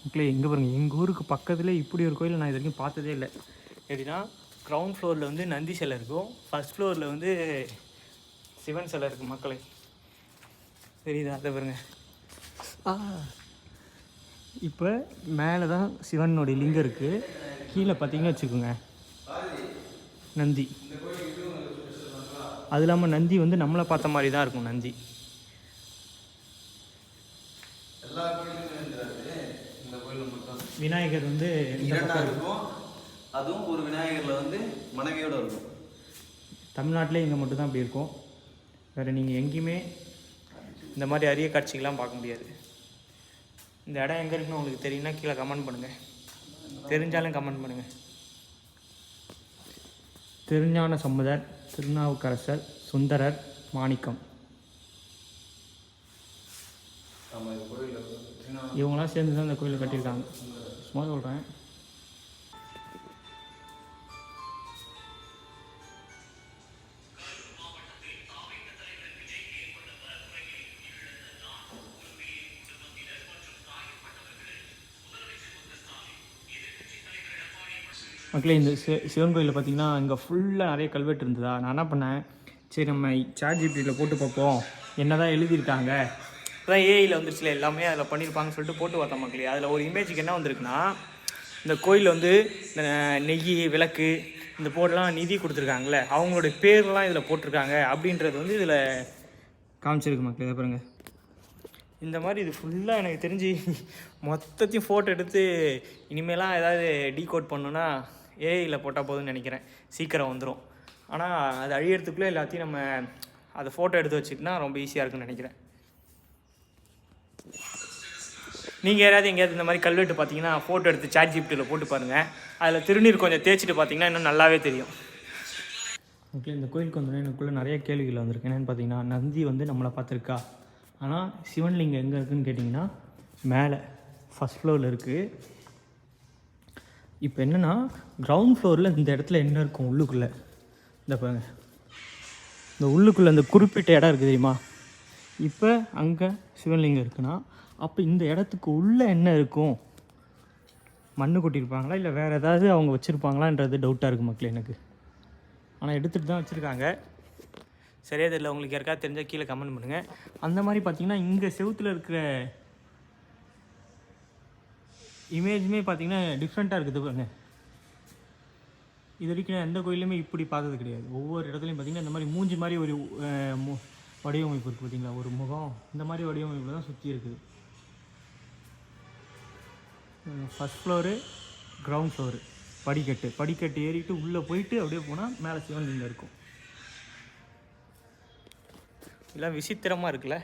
மக்களே எங்கே பாருங்கள், எங்கள் ஊருக்கு பக்கத்தில் இப்படி ஒரு கோயில் நான் இது வரைக்கும் பார்த்ததே இல்லை. எப்படின்னா கிரவுண்ட் ஃப்ளோரில் வந்து நந்தி சிலை இருக்கும், ஃபஸ்ட் ஃப்ளோரில் வந்து சிவன் சிலை இருக்குது. மக்களே தெரியுதா? அதை பாருங்க. இப்போ மேலே தான் சிவனுடைய லிங்கம் இருக்குது, கீழே பார்த்தீங்கன்னு வச்சுக்கோங்க நந்தி. அது இல்லாமல் நந்தி வந்து நம்மளை பார்த்த மாதிரி தான் இருக்கும் நந்தி. விநாயகர் வந்து இருக்கும், அதுவும் ஒரு விநாயகரில் வந்து மனைவியோடு இருக்கும். தமிழ்நாட்டிலே இங்கே மட்டும்தான் அப்படி இருக்கும், வேறு நீங்கள் எங்கேயுமே இந்த மாதிரி அரிய காட்சிகள்லாம் பார்க்க முடியாது. இந்த இடம் எங்கே இருக்குன்னு உங்களுக்கு தெரியும்னா கீழே கமெண்ட் பண்ணுங்கள், தெரிஞ்சாலும் கமெண்ட் பண்ணுங்கள். திருஞான சம்பந்தர், திருநாவுக்கரசர், சுந்தரர், மாணிக்கம் இவங்களாம் சேர்ந்து தான் இந்த கோயிலை கட்டியிருக்காங்க. சும்மா சொல்கிறேன். மக்களே இந்த சிவன் கோயிலில் பார்த்தீங்கன்னா இங்கே ஃபுல்லாக நிறைய கல்வெட்டு இருந்ததா. நான் என்ன பண்ணேன், சரி நம்ம ChatGPTயில் போட்டு பார்ப்போம் என்ன தான் எழுதியிருக்காங்க. அதான் ஏஐயில் வந்துருச்சுல, எல்லாமே அதில் பண்ணியிருப்பாங்கன்னு சொல்லிட்டு போட்டு பார்த்தோம் மக்களே. அதில் ஒரு இமேஜுக்கு என்ன வந்திருக்குன்னா, இந்த கோயிலில் வந்து இந்த நெய் விளக்கு இந்த போர்டெலாம் நிதி கொடுத்துருக்காங்களே, அவங்களுடைய பேர்லாம் இதில் போட்டிருக்காங்க அப்படின்றது வந்து இதில் காமிச்சிருக்கு மக்களே. இதை பாருங்கள், இந்த மாதிரி இது ஃபுல்லாக எனக்கு தெரிஞ்சு மொத்தத்தையும் ஃபோட்டோ எடுத்து இனிமேலாம் ஏதாவது டீகோட் பண்ணணுன்னா ஏஐயில் போட்டால் போதும்னு நினைக்கிறேன், சீக்கிரம் வந்துடும். ஆனால் அது அழியறதுக்குள்ளே எல்லாத்தையும் நம்ம அதை ஃபோட்டோ எடுத்து வச்சுக்கிட்டா ரொம்ப ஈஸியாக இருக்குன்னு நினைக்கிறேன். நீங்கள் யாராவது எங்கேயாவது இந்த மாதிரி கல்வெட்டு பார்த்தீங்கன்னா ஃபோட்டோ எடுத்து ChatGPTயில் போட்டு பாருங்கள், அதில் திருநீர் கொஞ்சம் தேய்ச்சிட்டு பார்த்தீங்கன்னா இன்னும் நல்லாவே தெரியும். ஓகே, இந்த கோயிலுக்கு வந்தோடனே எனக்குள்ளே நிறைய கேள்விகள் வந்திருக்கு. என்னென்னு பார்த்தீங்கன்னா, நந்தி வந்து நம்மளை பார்த்துருக்கா, ஆனால் சிவன்லிங்கம் எங்கே இருக்குதுன்னு கேட்டிங்கன்னா மேலே ஃபஸ்ட் ஃப்ளோரில் இருக்குது. இப்போ என்னென்னா கிரவுண்ட் ஃப்ளோரில் இந்த இடத்துல என்ன இருக்கும் உள்ளுக்குள்ளே, இந்த பாருங்க, இந்த உள்ளுக்குள்ளே இந்த குறிப்பிட்ட இடம் இருக்குது தெரியுமா. இப்போ அங்கே சிவன்லிங்கம் இருக்குன்னா அப்போ இந்த இடத்துக்கு உள்ளே என்ன இருக்கும், மண்ணு கொட்டியிருப்பாங்களா இல்லை வேறு ஏதாவது அவங்க வச்சுருப்பாங்களான்றது டவுட்டாக இருக்குது மக்களே எனக்கு. ஆனால் எடுத்துகிட்டு தான் வச்சுருக்காங்க, சரியா தெரியல. உங்களுக்கு யாருக்காவது தெரிஞ்சால் கீழே கமெண்ட் பண்ணுங்கள். அந்த மாதிரி பார்த்தீங்கன்னா இங்கே செவுத்தில் இருக்கிற இமேஜுமே பார்த்தீங்கன்னா டிஃப்ரெண்ட்டாக இருக்குது பாருங்க. இது வரைக்கும் நான் எந்த கோயிலுமே இப்படி பார்த்தது கிடையாது. ஒவ்வொரு இடத்துலையும் பார்த்தீங்கன்னா இந்த மாதிரி மூஞ்சி மாதிரி ஒரு வடிவமைப்பு இருக்குது பார்த்தீங்களா, ஒரு முகம், இந்த மாதிரி வடிவமைப்பு தான் சுற்றி இருக்குது. ஃபஸ்ட் ஃப்ளோரு, கிரவுண்ட் ஃப்ளோரு, படிக்கட்டு ஏறிட்டு உள்ளே போயிட்டு அப்படியே போனால் மேலே சிவன்லிங்கம் இருக்கும். இதெல்லாம் விசித்திரமாக இருக்குல்ல.